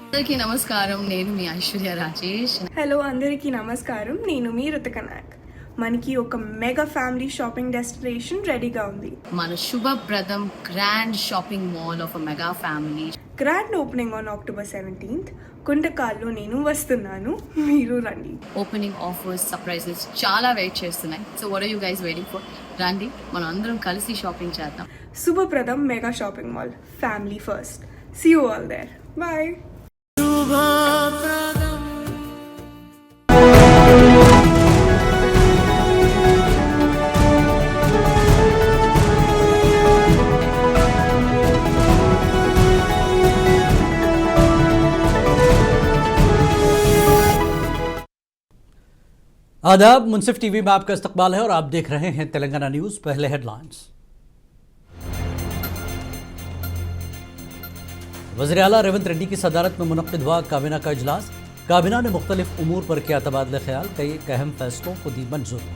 అందరికీ నమస్కారం. నేను మీ ఐశ్వర్య రాజేష్. హలో అందరికీ నమస్కారం. నేను మీ రుతిక నాయక్. మనకి ఒక మెగా ఫ్యామిలీ షాపింగ్ డెస్టినేషన్ రెడీగా ఉంది. మన Shubhapradam grand shopping mall of mega family. Grand opening on October 17th. కుంటకాల్లో నేను వస్తున్నాను, మీరు రండి. ఓపెనింగ్ ఆఫర్స్, సర్ప్రైజెస్ చాలా వెయిట్ చేస్తున్నాయి. So what are you guys waiting for? రండి, మనం అందరం కలిసి షాపింగ్ చేద్దాం. Shubhapradam mega shopping mall, family first. See you all there. Bye. आदाब, मुंसिफ टीवी में आपका इस्तकबाल है और आप देख रहे हैं तेलंगाना न्यूज। पहले हेडलाइंस। वज़ीर आला रेवंत रेड्डी की सदारत में मुनक्किद हुआ काबीना का इजलास। काबीना ने मुख्तलिफ उमूर पर किया तबादला ख्याल, कई अहम फैसलों को दी मंजूरी।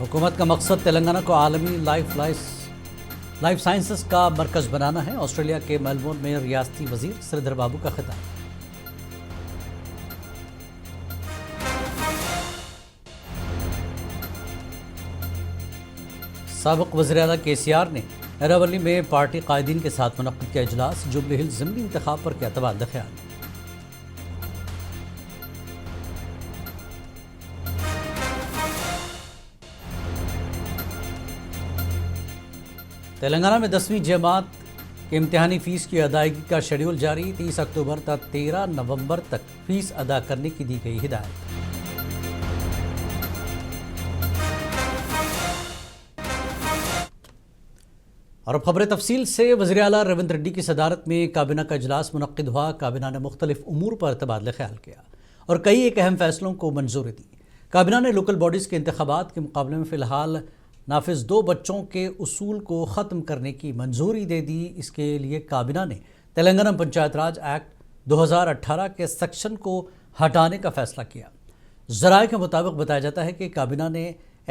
हुकूमत का मकसद तेलंगाना को आलमी लाइफ साइंसेस का मरकज बनाना है। ऑस्ट्रेलिया के मेलबोर्न में रियासती वजीर श्रीधर बाबू का खिताब। साबिक वज़ीर आला KCR ने एरावली में पार्टी कायदीन के साथ मुनक्किद किया इजलास। जुबली हिल्स ज़िमनी इंतखाब पर किया तबादला ख्याल। तेलंगाना में 10वीं जमात के इम्तिहानी फ़ीस की अदायगी का शेड्यूल जारी। 30 अक्टूबर तक 13 नवंबर तक फ़ीस अदा करने की दी गई हिदायत। और अब खबरें तफसील से। वज़ीर आला रेवंत रेड्डी की सदारत में काबीना का इजलास मुनक्किद हुआ। काबीना ने मुख्तलिफ उमूर पर तबादला ख्याल किया और कई एक अहम फैसलों को मंजूरी दी। काबीना ने लोकल बॉडीज़ के इंतखाबात के मुकाबले में फ़िलहाल नाफिज 2 बच्चों के उसूल को ख़त्म करने की मंजूरी दे दी। इसके लिए काबीना ने तेलंगाना पंचायत राज एक्ट 2018 के सेक्शन को हटाने का फैसला किया। ज़राए के मुताबिक बताया जाता है कि काबीना ने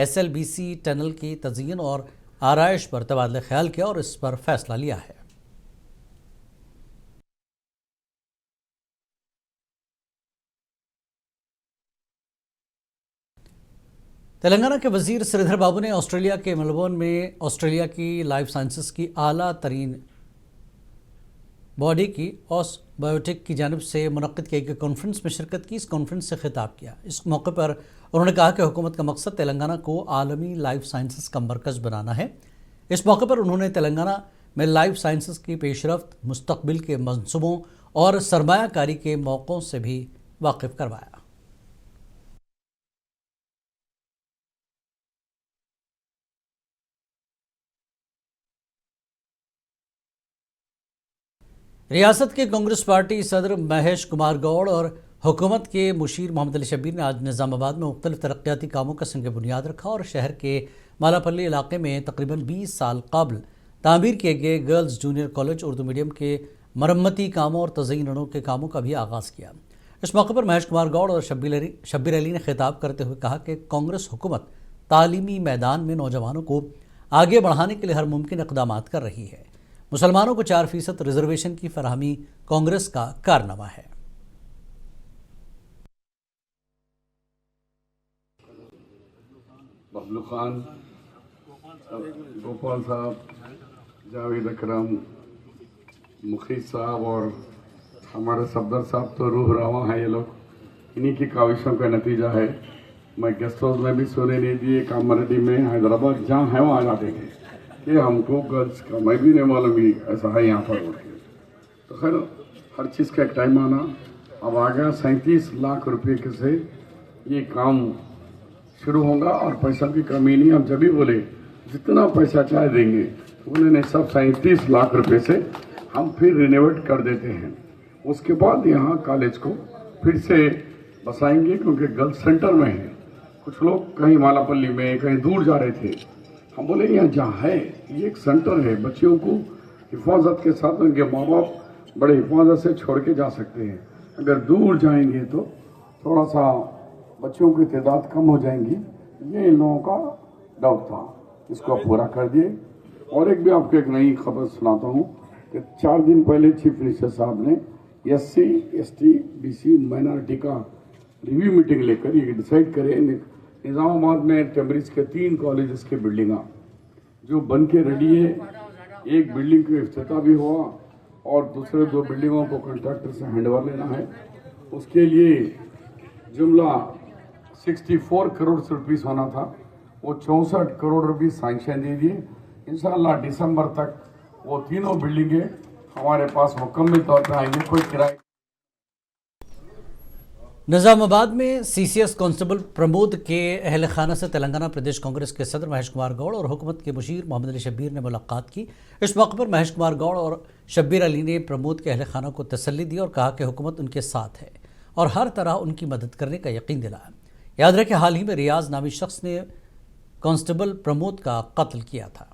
SLBC टनल की तज़यीन और आराइश पर तबादला ख्याल किया और इस पर फैसला लिया है। तेलंगाना के वजीर श्रीधर बाबू ने ऑस्ट्रेलिया के मेलबोर्न में ऑस्ट्रेलिया की लाइफ साइंसेस की आला तरीन बॉडी की ऑस बायोटेक की जानिब से मुनक्किद की गई कॉन्फ्रेंस में शिरकत की। इस कॉन्फ्रेंस से खिताब किया। इस मौके पर उन्होंने कहा कि हुकूमत का मकसद तेलंगाना को आलमी लाइफ साइंसेस का मरकज़ बनाना है। इस मौके पर उन्होंने तेलंगाना में लाइफ साइंसेस की पेशरफ्त, मुस्तकबिल के मंसूबों और सरमायाकारी के मौक़ों से भी वाकिफ़ करवाया। रियासत के कांग्रेस पार्टी सदर महेश कुमार गौड़ और हुकूमत के मुशीर मोहम्मद अली शब्बीर ने आज निज़ामाबाद में मुख्तलिफ तरक्याती कामों का संग बुनियाद रखा और शहर के मालापल्ली इलाके में तकरीबन 20 साल कबल तामीर किए गए girls junior college Urdu medium के मरम्मती कामों और तज़यीनों के कामों का भी आगाज़ किया। इस मौके पर महेश कुमार गौड़ और शब्बीर अली ने खिताब करते हुए कहा कि कांग्रेस हुकूमत तालीमी मैदान में नौजवानों को आगे बढ़ाने के लिए हर मुमकिन इक़दाम कर रही है। मुसलमानों को 4% रिजर्वेशन की फराहमी कांग्रेस का कारनामा है। बबलू खान, गोपाल साहब, जावेद अकरम, मुखीद साहब और हमारे सफदर साहब तो रूह रवा हैं। ये लोग इन्हीं की काविशों का नतीजा है। मैं गेस्ट हाउस में भी सोने नहीं दिए, कामरेड्डी में, हैदराबाद जहाँ है वहाँ आ देंगे कि हमको गर्ल्स का मैं भी नहीं मालूम भी ऐसा है यहाँ पर। तो खैर हर चीज़ का एक टाइम आना। अब आ गया 37 लाख रुपये के से ये काम शुरू होगा और पैसा की कमी नहीं। हम जब भी बोले जितना पैसा चाहे देंगे, तो उन्होंने सब 37 लाख रुपये से हम फिर रिनोवेट कर देते हैं। उसके बाद यहाँ कॉलेज को फिर से बसाएंगे क्योंकि गर्ल्स सेंटर में है। कुछ लोग कहीं मालापल्ली में कहीं दूर जा रहे थे। हम बोले यहाँ जहाँ है ये एक सेंटर है, बच्चियों को हिफाजत के साथ उनके माँ बाप बड़े हिफाजत से छोड़ के जा सकते हैं। अगर दूर जाएंगे तो थोड़ा सा बच्चों की तादाद कम हो जाएंगी, ये इन लोगों का डाउट था, इसको पूरा कर दिए। और एक भी आपको एक नई खबर सुनाता हूँ कि 4 दिन पहले चीफ मिनिस्टर साहब ने SC, ST, BC माइनॉरिटी का रिव्यू मीटिंग लेकर ये डिसाइड करे निजामाबाद में टेम्बरिज के 3 कॉलेजेस की बिल्डिंगा जो बन के रेडी है, एक बिल्डिंग का इफ्तिताह भी हुआ और दूसरे 2 बिल्डिंगों को कॉन्ट्रैक्टर से हैंडओवर लेना है। उसके लिए जुमला 64 करोड़ रुपीस होना था, वो 64 करोड़ रुपीस सैंक्शन दे दिए। इंशाल्लाह दिसंबर तक वो तीनों बिल्डिंगें हमारे पास मुकम्मल तौर पर आएंगे, कोई किराए। निजामाबाद में CCS कांस्टेबल प्रमोद के अहल खाना से तेलंगाना प्रदेश कांग्रेस के सदर महेश कुमार गौड़ और हुकूमत के मुशीर मोहम्मद अली शब्बीर ने मुलाकात की। इस मौके पर महेश कुमार गौड़ और शब्बीर अली ने प्रमोद के अहल खाना को तसल्ली दी और कहा कि हुकूमत उनके साथ है और हर तरह उनकी मदद करने का यकीन दिलाया। याद रहे कि हाल ही में रियाज नामी शख्स ने कांस्टेबल प्रमोद का कत्ल किया था।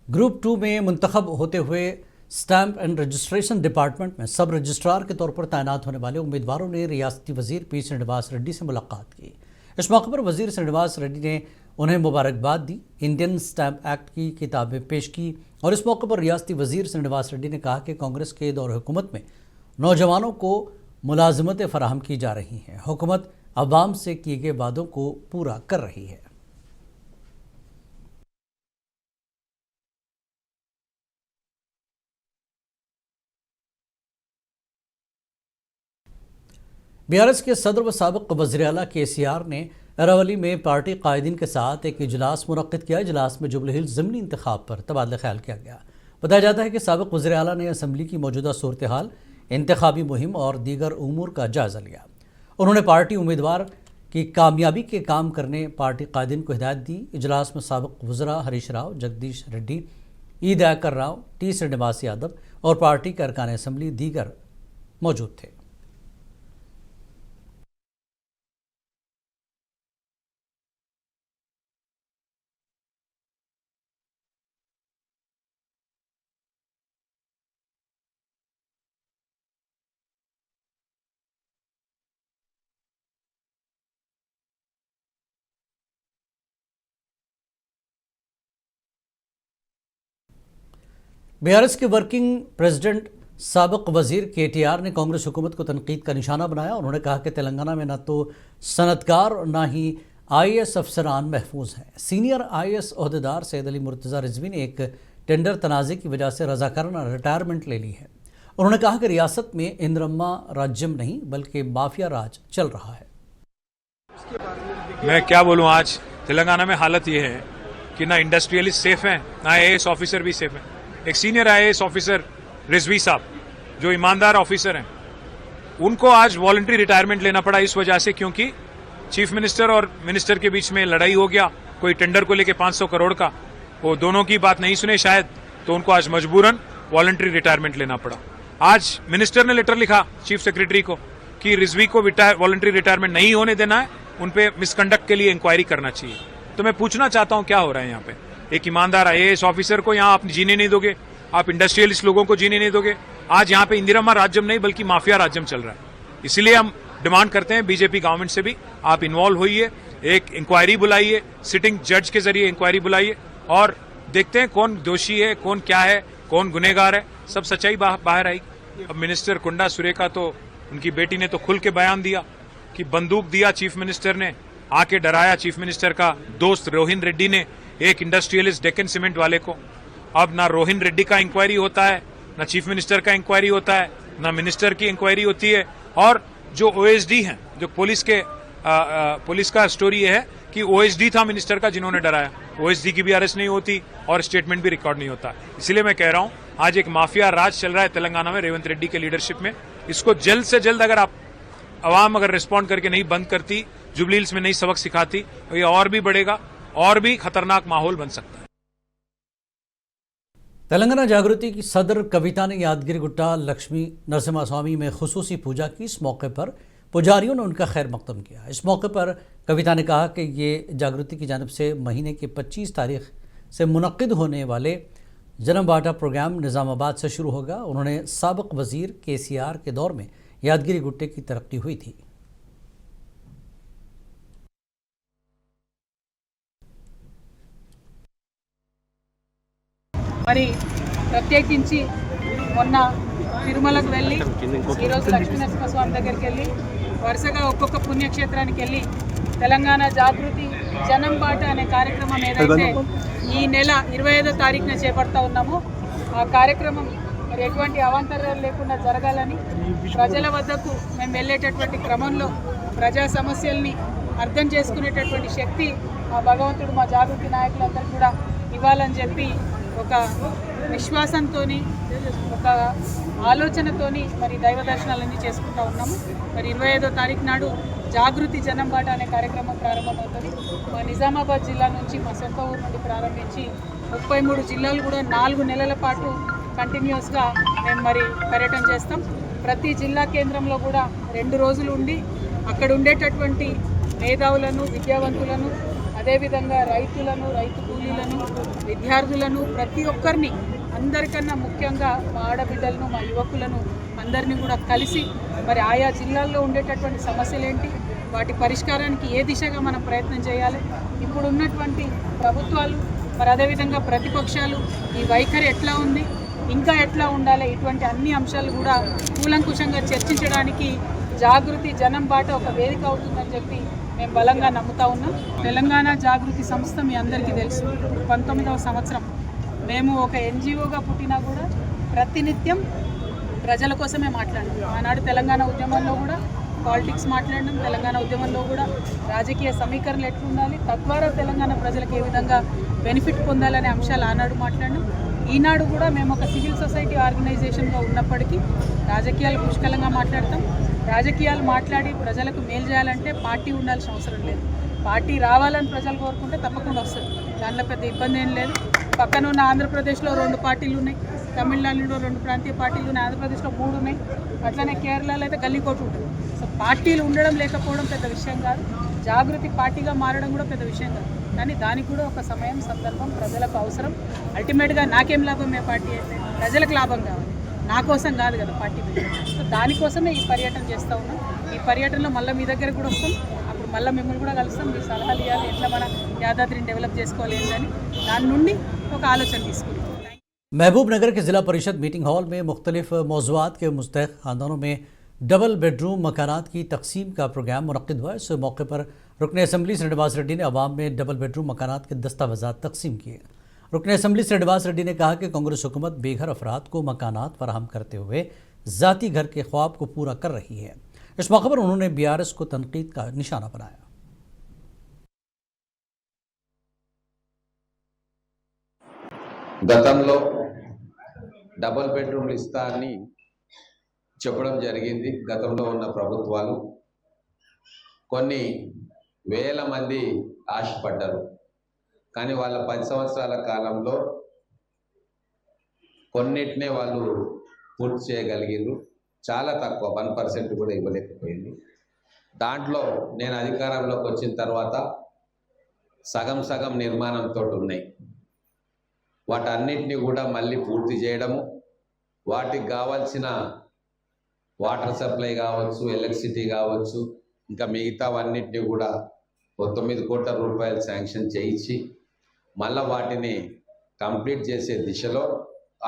ग्रुप 2 में मुंतखब होते हुए स्टैम्प एंड रजिस्ट्रेशन डिपार्टमेंट में सब रजिस्ट्रार के तौर पर तैनात होने वाले उम्मीदवारों ने रियासती वजीर P श्रीनिवास रेड्डी से मुलाकात की। इस मौके पर वजीर श्रीनिवास रेड्डी ने उन्हें मुबारकबाद दी, इंडियन स्टैम्प एक्ट की किताबें पेश की और इस मौके पर रियासती वजीर श्रीनिवास रेड्डी ने कहा कि कांग्रेस के दौर हुकूमत में नौजवानों को मुलाजमतें फराहम की जा रही हैं, हुकूमत अवाम से किए गए वादों को पूरा कर रही है। BRS के सदर व साबिक़ वज़ीर-ए-आला KCR ने अरावली में पार्टी कायदीन के साथ एक इजलास मुनक़्क़िद किया। इजलास में जुबली हिल्स ज़मीनी इंतखाब पर तबादला ख्याल किया गया। बताया जाता है कि साबिक़ वज़ीर-ए-आला ने असम्बली की मौजूदा सूरत हाल, इंतखाबी मुहिम और दीगर उमूर का जायज़ा लिया। उन्होंने पार्टी उम्मीदवार की कामयाबी के काम करने पार्टी कायदीन को हिदायत दी। इजलास में साबिक़ वज़रा हरीश राव, जगदीश रेड्डी, ई दयाकर राव, T श्रीनिवास यादव और पार्टी के अरकान असम्बली दीगर मौजूद थे। BRS के वर्किंग प्रेसिडेंट साबिक़ वज़ीर KTR ने कांग्रेस हुकूमत को तनकीद का निशाना बनाया। उन्होंने कहा कि तेलंगाना में न तो सनतकार और न ही IAS अफसरान महफूज हैं। सीनियर IAS अहदेदार सैयद अली मुर्तज़ा रिजवी ने एक टेंडर तनाज़े की वजह से रज़ाकाराना रिटायरमेंट ले ली है। उन्होंने कहा कि रियासत में इंद्रम्मा राज्यम नहीं बल्कि माफिया राज चल रहा है। मैं क्या बोलूं, आज तेलंगाना में हालत ये है कि ना इंडस्ट्रियलिस्ट सेफ हैं, ना IAS ऑफिसर भी सेफ हैं। एक सीनियर IAS ऑफिसर रिजवी साहब जो ईमानदार ऑफिसर हैं, उनको आज वॉलंटरी रिटायरमेंट लेना पड़ा इस वजह से क्योंकि चीफ मिनिस्टर और मिनिस्टर के बीच में लड़ाई हो गया, कोई टेंडर को लेके 500 करोड़ का, वो दोनों की बात नहीं सुने शायद, तो उनको आज मजबूरन वॉलंटरी रिटायरमेंट लेना पड़ा। आज मिनिस्टर ने लेटर लिखा चीफ सेक्रेटरी को कि रिजवी को वॉलंटरी रिटायरमेंट नहीं होने देना है, उन पे मिसकंडक्ट के लिए इंक्वायरी करना चाहिए। तो मैं पूछना चाहता हूं क्या हो रहा है यहाँ पे। एक ईमानदार IAS ऑफिसर को यहाँ आप जीने नहीं दोगे, आप इंडस्ट्रियलिस्ट लोगों को जीने नहीं दोगे। आज यहाँ पे इंदिरम्मा राज्यम नहीं बल्कि माफिया राज्यम चल रहा है। इसलिए हम डिमांड करते हैं बीजेपी गवर्नमेंट से भी आप इन्वॉल्व होइए, एक इंक्वायरी बुलाइए, सिटिंग जज के जरिए इंक्वायरी बुलाइए और देखते हैं कौन दोषी है, कौन क्या है, कौन गुनहगार है, सब सच्चाई बाहर आएगी। अब मिनिस्टर कुंडा सुरेखा तो उनकी बेटी ने तो खुल के बयान दिया कि बंदूक दिया चीफ मिनिस्टर ने, आके डराया चीफ मिनिस्टर का दोस्त रोहिन रेड्डी ने एक इंडस्ट्रियलिस्ट डेक्कन सीमेंट वाले को। अब ना रोहिन रेड्डी का इंक्वायरी होता है, ना चीफ मिनिस्टर का इंक्वायरी होता है, ना मिनिस्टर की इंक्वायरी होती है। और जो OSD हैं, जो पुलिस का स्टोरी ये है कि OSD था मिनिस्टर का जिन्होंने डराया, OSD की भी अरेस्ट नहीं होती और स्टेटमेंट भी रिकॉर्ड नहीं होता। इसलिए मैं कह रहा हूं आज एक माफिया राज चल रहा है तेलंगाना में रेवंत रेड्डी के लीडरशिप में। इसको जल्द से जल्द अगर अवाम अगर रिस्पॉन्ड करके नहीं बंद करती, जुबली हिल्स में नहीं सबक सिखाती, तो ये और भी बढ़ेगा और भी खतरनाक माहौल बन सकता है। तेलंगाना जागृति की सदर कविता ने यादगिरी गुट्टा लक्ष्मी नरसिम्हा स्वामी में खुसूसी पूजा की। इस मौके पर पुजारियों ने उनका खैर मकदम किया। इस मौके पर कविता ने कहा कि ये जागृति की जानिब से महीने की 25 तारीख से मुनक्किद होने वाले जन्म बांटा प्रोग्राम निज़ामाबाद से शुरू होगा। उन्होंने साबिक वज़ीर KCR के दौर में यादगिरी गुट्टे की तरक्की हुई थी। మరి ప్రత్యేకించి మొన్న తిరుమలకు వెళ్ళి ఈరోజు లక్ష్మీనరసింహస్వామి దగ్గరికి వెళ్ళి వరుసగా ఒక్కొక్క పుణ్యక్షేత్రానికి వెళ్ళి తెలంగాణ జాగృతి జనం బాట అనే కార్యక్రమం ఏదైతే ఈ నెల 25వ తారీఖున చేపడతా ఉన్నామో ఆ కార్యక్రమం మరి ఎటువంటి అవాంతరాలు లేకుండా జరగాలని ప్రజల వద్దకు మేము వెళ్ళేటటువంటి క్రమంలో ప్రజా సమస్యల్ని అర్థం చేసుకునేటటువంటి శక్తి మా భగవంతుడు మా జాగృతి నాయకులందరూ కూడా ఇవ్వాలని చెప్పి ఒక విశ్వాసంతో ఒక ఆలోచనతోని మరి దైవ దర్శనాలన్నీ చేసుకుంటూ ఉన్నాము. మరి 25వ తారీఖు నాడు జాగృతి జనం బాట అనే కార్యక్రమం ప్రారంభమవుతుంది. మా నిజామాబాద్ జిల్లా నుంచి మా సొంత ఊరు నుండి ప్రారంభించి 33 జిల్లాలు కూడా 4 నెలల పాటు కంటిన్యూస్గా మేము మరి పర్యటన చేస్తాం. ప్రతి జిల్లా కేంద్రంలో కూడా 2 రోజులు ఉండి అక్కడ ఉండేటటువంటి మేధావులను, విద్యావంతులను, అదేవిధంగా రైతులను, రైతు కూలీలను, విద్యార్థులను, ప్రతి ఒక్కరిని, అందరికన్నా ముఖ్యంగా మా ఆడబిడ్డలను, మా యువకులను అందరినీ కూడా కలిసి మరి ఆయా జిల్లాల్లో ఉండేటటువంటి సమస్యలు ఏంటి, వాటి పరిష్కారానికి ఏ దిశగా మనం ప్రయత్నం చేయాలి, ఇప్పుడు ఉన్నటువంటి ప్రభుత్వాలు మరి అదేవిధంగా ప్రతిపక్షాలు ఈ వైఖరి ఎట్లా ఉంది, ఇంకా ఎట్లా ఉండాలి, ఇటువంటి అన్ని అంశాలు కూడా కూలంకుషంగా చర్చించడానికి జాగృతి జనం బాట ఒక వేదిక అవుతుందని చెప్పి మేము బలంగా నమ్ముతా ఉన్నాం. తెలంగాణ జాగృతి సంస్థ మీ అందరికీ తెలుసు, 19వ సంవత్సరం. మేము ఒక NGOగా పుట్టినా కూడా ప్రతినిత్యం ప్రజల కోసమే మాట్లాడినాం. ఆనాడు తెలంగాణ ఉద్యమంలో కూడా పాలిటిక్స్ మాట్లాడినాం. తెలంగాణ ఉద్యమంలో కూడా రాజకీయ సమీకరణలు ఎట్లుండాలి, తద్వారా తెలంగాణ ప్రజలకు ఏ విధంగా బెనిఫిట్ పొందాలనే అంశాలు ఆనాడు మాట్లాడినాం. ఈనాడు కూడా మేము ఒక సివిల్ సొసైటీ ఆర్గనైజేషన్గా ఉన్నప్పటికీ రాజకీయాలు పుష్కలంగా మాట్లాడతాం. రాజకీయాలు మాట్లాడి ప్రజలకు మేలు చేయాలంటే పార్టీ ఉండాల్సిన అవసరం లేదు. పార్టీ రావాలని ప్రజలు కోరుకుంటే తప్పకుండా వస్తుంది, దాంట్లో పెద్ద ఇబ్బంది ఏం లేదు. పక్కన ఉన్న ఆంధ్రప్రదేశ్లో 2 పార్టీలు ఉన్నాయి, తమిళనాడులో 2 ప్రాంతీయ పార్టీలు ఉన్నాయి, ఆంధ్రప్రదేశ్లో 3 ఉన్నాయి, అట్లనే కేరళలో అయితే గల్లీకోట ఉంటుంది. సో పార్టీలు ఉండడం లేకపోవడం పెద్ద విషయం కాదు, జాగృతి పార్టీగా మారడం కూడా పెద్ద విషయం కాదు. కానీ దానికి కూడా ఒక సమయం, సందర్భం, ప్రజలకు అవసరం. అల్టిమేట్గా నాకేం లాభం ఏ పార్టీ అయితే, ప్రజలకు లాభం కావాలి, నా కోసం కాదు కదా పార్టీ. సో దానికోసమే ఈ పర్యటన చేస్తూ ఉన్నాం. ఈ పర్యటనలో మళ్ళీ మీ దగ్గర కూడా వస్తాం, అప్పుడు మళ్ళీ మిమ్మల్ని కూడా కలుస్తాం, మీ సలహాలు ఇవ్వాలి, ఎట్లా మన యాదాద్రిని డెవలప్ చేసుకోవాలి ఏంటని, దాని నుండి ఒక ఆలోచన తీసుకుంటాం. महबूबनगर के ज़िला परिषद मीटिंग हॉल में मुख्तलिफ मौज़ूआत के मुस्तहक़ ख़ानदानों में डबल बेडरूम मकानात की तकसीम का प्रोग्राम मुनक़्क़िद हुआ। इस मौके पर रुकन असम्बली श्रीनिवास रेड्डी ने अवाम में डबल बेडरूम मकानात के दस्तावेज़ात तकसीम किए। रुकन असम्बली श्रीनिवास रेड्डी ने कहा कि कांग्रेस हुकूमत बेघर अफराद को मकानात फराहम करते हुए ज़ाती घर के ख्वाब को पूरा कर रही है। इस मौके पर उन्होंने BRS को तनकीद का निशाना बनाया। గతంలో డబుల్ బెడ్రూమ్లు ఇస్తా అని చెప్పడం జరిగింది. గతంలో ఉన్న ప్రభుత్వాలు కొన్ని వేల మంది ఆశపడ్డారు, కానీ వాళ్ళ 10 సంవత్సరాల కాలంలో కొన్నిటినే వాళ్ళు పూర్తి చేయగలిగారు. చాలా తక్కువ, 1% కూడా ఇవ్వలేకపోయింది. దాంట్లో నేను అధికారంలోకి వచ్చిన తర్వాత సగం సగం నిర్మాణంతో ఉన్నాయి. వాటన్నిటిని కూడా మళ్ళీ పూర్తి చేయడము, వాటికి కావాల్సిన వాటర్ సప్లై కావచ్చు, ఎలక్ట్రిసిటీ కావచ్చు, ఇంకా మిగతావన్నిటిని కూడా 9 కోట్ల రూపాయలు శాంక్షన్ చేయించి మళ్ళీ వాటిని కంప్లీట్ చేసే దిశలో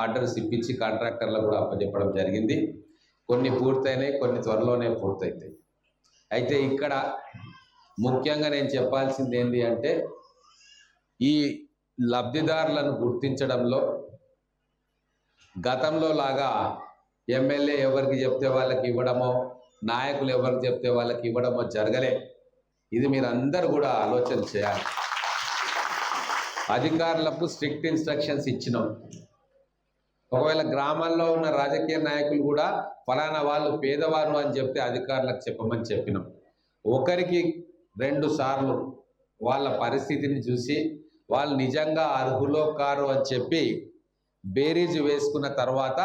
ఆర్డర్స్ ఇప్పించి కాంట్రాక్టర్లకు కూడా అప్పచెప్పడం జరిగింది. కొన్ని పూర్తయినాయి, కొన్ని త్వరలోనే పూర్తవుతాయి. అయితే ఇక్కడ ముఖ్యంగా నేను చెప్పాల్సింది ఏంటి అంటే, ఈ లబ్ధిదారులను గుర్తించడంలో గతంలో లాగా ఎమ్మెల్యే ఎవరికి చెప్తే వాళ్ళకి ఇవ్వడమో, నాయకులు ఎవరికి చెప్తే వాళ్ళకి ఇవ్వడమో జరగలే. ఇది మీరు అందరూ కూడా ఆలోచన చేయాలి. అధికారులకు స్ట్రిక్ట్ ఇన్స్ట్రక్షన్స్ ఇచ్చినాం. ఒకవేళ గ్రామాల్లో ఉన్న రాజకీయ నాయకులు కూడా ఫలానా వాళ్ళు పేదవారు అని చెప్తే అధికారులకు చెప్పమని చెప్పినాం. ఒకరికి 2 సార్లు వాళ్ళ పరిస్థితిని చూసి వాళ్ళు నిజంగా అర్హులో కారు అని చెప్పి బేరీజు వేసుకున్న తర్వాత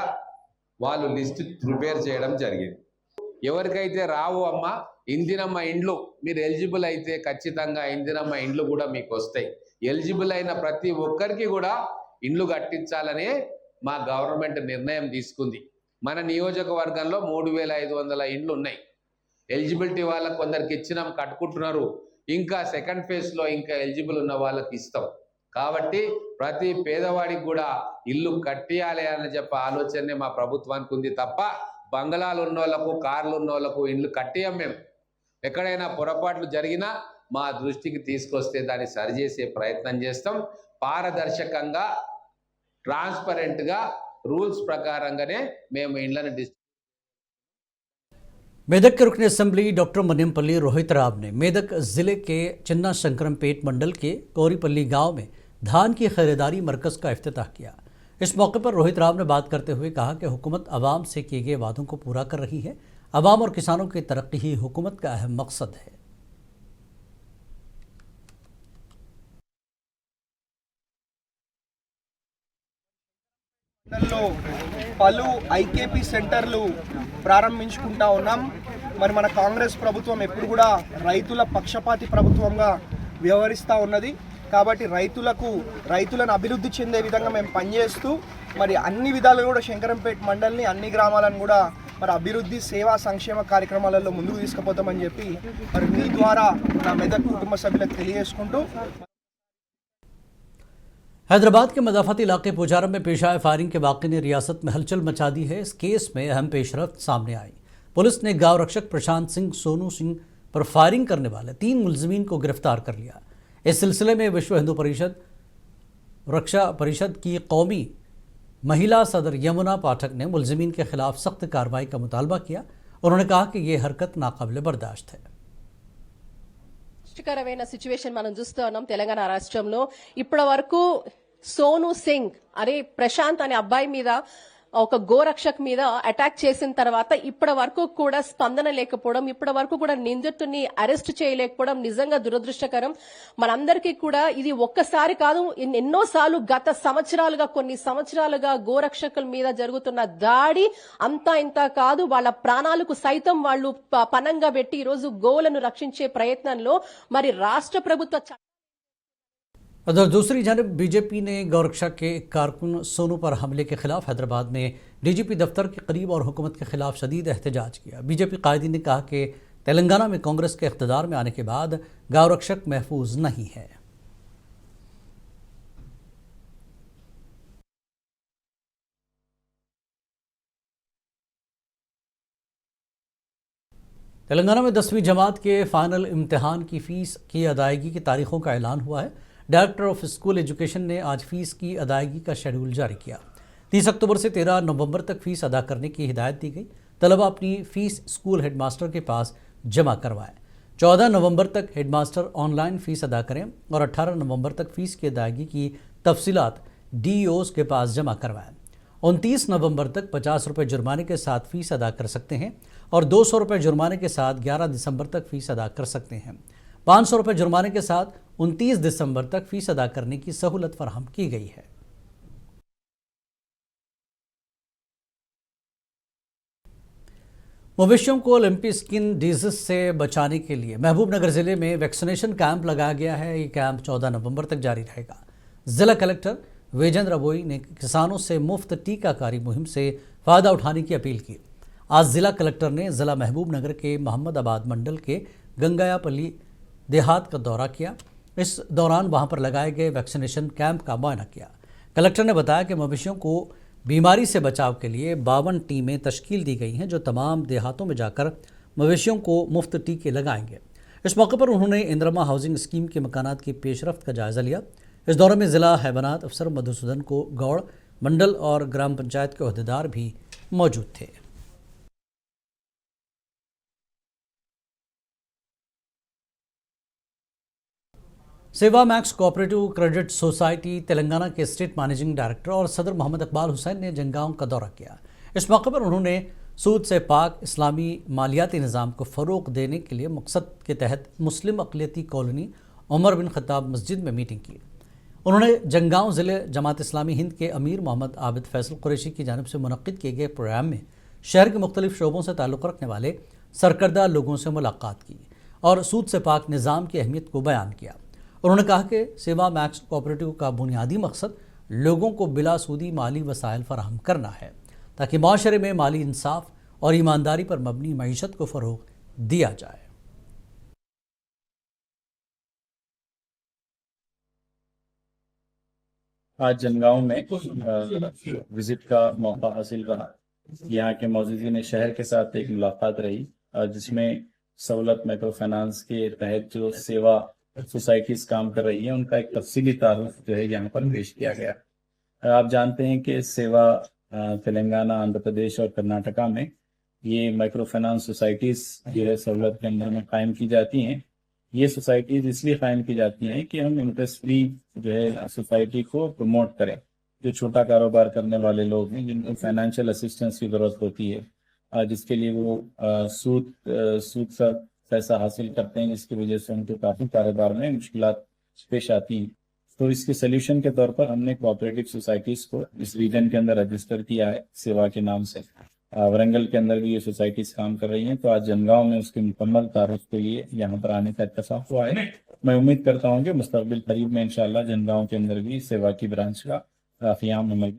వాళ్ళు లిస్ట్ ప్రిపేర్ చేయడం జరిగింది. ఎవరికైతే రావు అమ్మ ఇందిరమ్మ ఇండ్లు, మీరు ఎలిజిబుల్ అయితే ఖచ్చితంగా ఇందిరమ్మ ఇండ్లు కూడా మీకు వస్తాయి. ఎలిజిబుల్ అయిన ప్రతి ఒక్కరికి కూడా ఇండ్లు కట్టించాలనే మా గవర్నమెంట్ నిర్ణయం తీసుకుంది. మన నియోజకవర్గంలో 3500 ఇండ్లు ఉన్నాయి. ఎలిజిబిలిటీ వాళ్ళకి కొందరికి ఇచ్చినాం, కట్టుకుంటున్నారు. ఇంకా సెకండ్ ఫేజ్లో ఇంకా ఎలిజిబుల్ ఉన్న వాళ్ళకి ఇస్తాం. కాబట్టి ప్రతి పేదవాడికి కూడా ఇల్లు కట్టియాలి అని చెప్పి ఆలోచనే మా ప్రభుత్వానికి ఉంది తప్ప బంగళాలు ఉన్నోళ్లకు, కార్లు ఉన్నోళ్లకు ఇండ్లు కట్టియం. మేము ఎక్కడైనా పొరపాట్లు జరిగినా మా దృష్టికి తీసుకొస్తే దాన్ని సరిచేసే ప్రయత్నం చేస్తాం. పారదర్శకంగా, ట్రాన్స్పరెంట్గా, रूल्स प्रकारंगाने మేము ఇండ్లను मेदक के रुकन असम्बली डॉक्टर मनियमपल्ली रोहित राव ने मेदक जिले के चिन्ना शंकरमपेट मंडल के कोरीपल्ली गांव में धान की खरीदारी मरकज़ का इफ्तिताह किया। इस मौके पर रोहित राव ने बात करते हुए कहा कि हुकूमत आवाम से किए गए वादों को पूरा कर रही है। आवाम और किसानों की तरक्की ही हुकूमत का अहम मकसद है। పలు ఐకేపీ సెంటర్లు ప్రారంభించుకుంటా ఉన్నాం. మరి మన కాంగ్రెస్ ప్రభుత్వం ఎప్పుడు కూడా రైతుల పక్షపాతి ప్రభుత్వంగా వ్యవహరిస్తూ ఉన్నది. కాబట్టి రైతులను అభివృద్ధి చెందే విధంగా మేము పనిచేస్తూ మరి అన్ని విధాలుగా కూడా శంకరంపేట మండల్ని, అన్ని గ్రామాలను కూడా మరి అభివృద్ధి, సేవా, సంక్షేమ కార్యక్రమాలలో ముందుకు తీసుకుపోతామని చెప్పి మరి మీ ద్వారా నా మెదక్ కుటుంబ సభ్యులకు తెలియజేసుకుంటూ हैदराबाद के मदाफती इलाके पुजारा में पेश आए फायरिंग के वाक़े ने रियासत में हलचल मचा दी है। इस केस में अहम पेशरफ्त सामने आई। पुलिस ने गांव रक्षक प्रशांत सिंह सोनू सिंह पर फायरिंग करने वाले 3 मुलजमीन को गिरफ्तार कर लिया। इस सिलसिले में विश्व हिंदू परिषद रक्षा परिषद की कौमी महिला सदर यमुना पाठक ने मुलजमीन के खिलाफ सख्त कार्रवाई का मुतालबा किया। उन्होंने कहा कि ये हरकत नाकाबिल बर्दाश्त है। కష్టకరమైన సిచ్యువేషన్ మనం చూస్తూ ఉన్నాం తెలంగాణ రాష్ట్రంలో. ఇప్పటి వరకు సోను సింగ్ అనే ప్రశాంత్ అనే అబ్బాయి మీద, ఒక గోరక్షక్ మీద అటాక్ చేసిన తర్వాత ఇప్పటి వరకు కూడా స్పందన లేకపోవడం, ఇప్పటి వరకు కూడా నిందితుడిని అరెస్ట్ చేయలేకపోవడం నిజంగా దురదృష్టకరం. మనందరికీ కూడా ఇది ఒక్కసారి కాదు, ఎన్నోసార్లు గత సంవత్సరాలుగా, కొన్ని సంవత్సరాలుగా గోరక్షకుల మీద జరుగుతున్న దాడి అంతా ఇంత కాదు. వాళ్ళ ప్రాణాలకు సైతం వాళ్ళు పనంగా పెట్టి ఈరోజు గోవులను రక్షించే ప్రయత్నంలో మరి రాష్ట్ర ప్రభుత్వ उधर दूसरी जानब बीजेपी ने गौरक्षा के कारकुन सोनू पर हमले के खिलाफ हैदराबाद में डीजीपी दफ्तर के करीब और हुकूमत के खिलाफ शदीद एहतजाज किया। बीजेपी कायदीन ने कहा कि तेलंगाना में कांग्रेस के इख्तिदार में आने के बाद गौरक्षक महफूज नहीं है। तेलंगाना में 10वीं जमात के फाइनल इम्तिहान की फ़ीस की अदायगी की तारीखों का ऐलान हुआ है। डायरेक्टर ऑफ स्कूल एजुकेशन ने आज फ़ीस की अदायगी का शेड्यूल जारी किया। 30 अक्टूबर से 13 नवंबर तक फ़ीस अदा करने की हिदायत दी गई। तलबा अपनी फ़ीस स्कूल हेडमास्टर के पास जमा करवाएं। 14 नवंबर तक हेडमास्टर ऑनलाइन फ़ीस अदा करें और 18 नवंबर तक फ़ीस की अदायगी की तफसीलात DEOs के पास जमा करवाएं। 29 नवंबर तक 50 रुपये जुर्माने के साथ फ़ीस अदा कर सकते हैं और 200 रुपये जुर्माने के साथ 11 दिसंबर तक फ़ीस अदा कर सकते हैं। 500 रुपये जुर्माने के साथ 29 दिसंबर तक फ़ीस अदा करने की सहूलत फराहम की गई है। मवेशियों को लिम्पी स्किन डिजीज से बचाने के लिए महबूबनगर ज़िले में वैक्सीनेशन कैंप लगाया गया है। ये कैंप 14 नवंबर तक जारी रहेगा। ज़िला कलेक्टर वेजेंद्र अबोई ने किसानों से मुफ्त टीकाकारी मुहिम से फ़ायदा उठाने की अपील की। आज ज़िला कलेक्टर ने ज़िला महबूबनगर के मोहम्मदाबाद मंडल के गंगायापल्ली देहात का दौरा किया। इस दौरान वहां पर लगाए गए वैक्सीनेशन कैंप का मुआयना किया। कलेक्टर ने बताया कि मवेशियों को बीमारी से बचाव के लिए 52 टीमें तश्कील दी गई हैं जो तमाम देहातों में जाकर मवेशियों को मुफ्त टीके लगाएंगे। इस मौके पर उन्होंने इंदिरा हाउसिंग स्कीम के मकानात की पेशरफ्त का जायज़ा लिया। इस दौरे में ज़िला हैवानात अफसर मधुसूदन को गौड़, मंडल और ग्राम पंचायत के अहदेदार भी मौजूद थे। सेवा max cooperative credit society Telangana के स्टेट मैनेजिंग डायरेक्टर और सदर मोहम्मद इकबाल हुसैन ने जंगांव का दौरा किया। इस मौके पर उन्होंने सूद से पाक इस्लामी मालियाती निज़ाम को फ़रोग़ देने के लिए मकसद के तहत मुस्लिम अक़लियती कॉलोनी उमर बिन ख़त्ताब मस्जिद में मीटिंग की। उन्होंने जंगांव ज़िले जमात इस्लामी हिंद के अमीर मोहम्मद आबिद फैसल कुरैशी की जानिब से मुनक़्क़िद किए गए प्रोग्राम में शहर के मुख्तलिफ़ शोबों से ताल्लुक़ रखने वाले सरकर्दा लोगों से मुलाकात की और सूद से पाक निज़ाम की अहमियत को बयान किया। उन्होंने कहा कि सेवा मैक्स कोऑपरेटिव का बुनियादी मकसद लोगों को बिलासूदी माली वसाइल फराहम करना है ताकि माशरे में माली इंसाफ और ईमानदारी पर मबनी मईशत को फ़रोग़ दिया जाए। आज जनगांव में विजिट का मौका हासिल रहा। यहाँ के मौजूदीन शहर के साथ एक मुलाकात रही जिसमें सहूलत माइक्रो फाइनेंस के तहत जो सेवा सोसाइटीज काम कर रही हैं उनका एक तफसीली तारुफ जो है यहाँ पर पेश किया गया। आप जानते हैं कि सेवा तेलंगाना, आंध्र प्रदेश और कर्नाटका में ये माइक्रो फाइनेंस सोसाइटीज जो है सहूलत के अंदर में कायम की जाती हैं। ये सोसाइटीज इसलिए कायम की जाती हैं कि हम इंटरेस्ट फ्री जो है सोसाइटी को प्रमोट करें। जो छोटा कारोबार करने वाले लोग हैं जिनको फाइनेंशियल असिस्टेंस की ज़रूरत होती है, जिसके लिए वो सूद सा पैसा हासिल करते हैं, जिसकी वजह से उनके काफ़ी कारोबार में मुश्किलात पेश आती हैं। तो इसके सल्यूशन के तौर पर हमने कोऑपरेटिव सोसाइटीज़ को इस रीजन के अंदर रजिस्टर किया है सेवा के नाम से। वरंगल के अंदर भी ये सोसाइटीज़ काम कर रही हैं। तो आज जनगांव में उसके मुकम्मल तारुफ के लिए यहाँ पर आने का इत्तेफाक हुआ है। मैं उम्मीद करता हूँ कि मुस्तक़बिल करीब में इंशाअल्लाह जनगांव के अंदर भी सेवा की ब्रांच का क़याम अमल।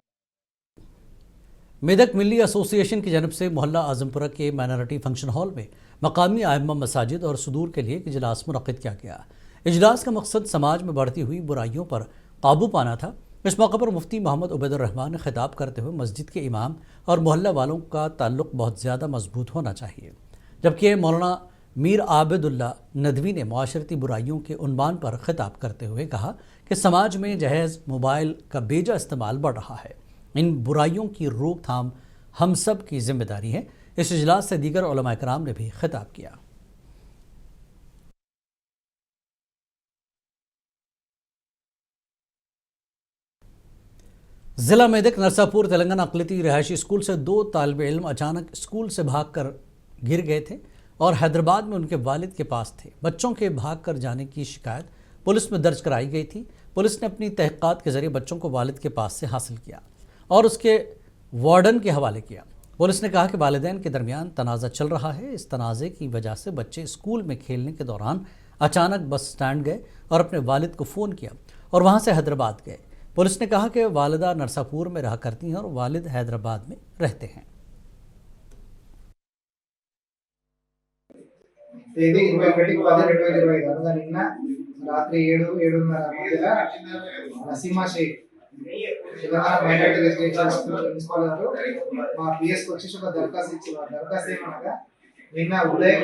मेदक मिली एसोसिएशन की जानब से मोहल्ला आजमपुरा के माइनॉरिटी फंक्शन हॉल में मकामी आइम्मा मसाजिद और सुदूर के लिए एक इजलास मुनक़्क़िद किया गया। इजलास का मकसद समाज में बढ़ती हुई बुराइयों पर काबू पाना था। इस मौके पर मुफ्ती मोहम्मद उबैदुर रहमान ने खिताब करते हुए मस्जिद के इमाम और मोहल्ला वालों का ताल्लुक़ बहुत ज़्यादा मजबूत होना चाहिए, जबकि मौलाना मीर आबिदुल्ला नदवी ने मुआशरती बुराइयों के उन्वान पर खिताब करते हुए कहा कि समाज में जहेज़ मोबाइल का बेजा इस्तेमाल बढ़ रहा है। इन बुराइयों की रोकथाम हम सब की जिम्मेदारी है। इस इजलास से दीगर उलमा कराम ने भी खिताब किया। ज़िला मेदक नरसापुर तेलंगाना अक़लियती रिहायशी स्कूल से 2 तालिब इल्म अचानक स्कूल से भागकर गिर गए थे और हैदराबाद में उनके वालिद के पास थे। बच्चों के भागकर जाने की शिकायत पुलिस में दर्ज कराई गई थी। पुलिस ने अपनी तहक़ीक़ात के ज़रिए बच्चों को वालिद के पास से हासिल किया और उसके वार्डन के हवाले किया। पुलिस ने कहा कि वालिदैन के दरमियान तनाज़ा चल रहा है। इस तनाज़े की वजह से बच्चे स्कूल में खेलने के दौरान अचानक बस स्टैंड गए और अपने वालिद को फ़ोन किया और वहाँ से हैदराबाद गए। पुलिस ने कहा कि वालिदा नरसापुर में रहा करती हैं और वालिद हैदराबाद में रहते हैं। తేదీ 21/10/2025 నిన్న రాత్రి 7:30 Nasima Sheikh Telangana minority residential school principal గారు మా పిఎస్కి వచ్చేసి ఒక దరఖాస్తు ఇచ్చారు. దరఖాస్తు ఏమనగా నిన్న ఉదయం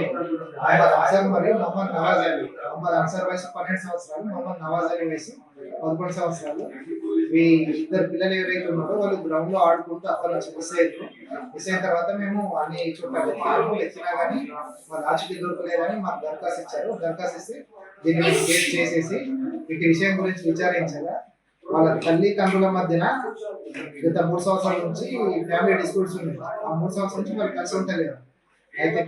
మహమ్మద్ అన్సర్ మరియు మొహమ్మద్ నవాజ్ అలీ, మొహమ్మద్ అన్సర్ వయసు 12 సంవత్సరాలు, మొహమ్మద్ నవాజ్ అలీ వయసు 11 సంవత్సరాలు. ఈ ఇద్దరు పిల్లలు ఎవరైతే ఉన్నారో వాళ్ళు గ్రౌండ్ లో ఆడుకుంటూ అక్కడ నుంచి మిస్ అయిన తర్వాత మేము అన్ని చోట్ల ఎత్తినా కానీ వాళ్ళు ఆచూకీ దొరకలేదని మాకు దరఖాస్తు ఇచ్చారు. దరఖాస్తు ఇస్తే దీన్ని కేసు చేసేసి వీటి విషయం గురించి విచారించగా వాళ్ళ తల్లిదండ్రుల మధ్యన గత 3 సంవత్సరాల నుంచి ఫ్యామిలీ డిస్ప్యూట్స్ ఉన్నాయి. ఆ 3 సంవత్సరాల నుంచి వాళ్ళు కలిసి ఉండలేరు. అయితే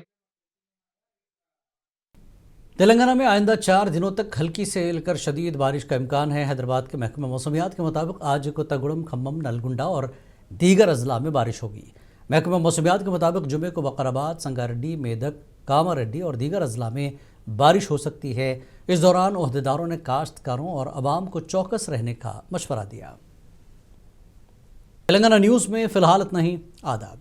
तेलंगाना में आइंदा 4 दिनों तक हल्की से लेकर शदीद बारिश का इम्कान है। हैदराबाद के महकमा मौसमियात के मुताबिक आज कोत्तागुड़म, खम्मम, नलगुंडा और दीगर अजला में बारिश होगी। महकमा मौसमियात के मुताबिक जुमे को बकराबाद, संगारेड्डी, मेदक, कामारेड्डी और दीगर अजला में बारिश हो सकती है। इस दौरान ओहदेदारों ने काश्तकारों और अवाम को चौकस रहने का मशवरा दिया। तेलंगाना न्यूज़ में फ़िलहाल इतना ही। आदाब।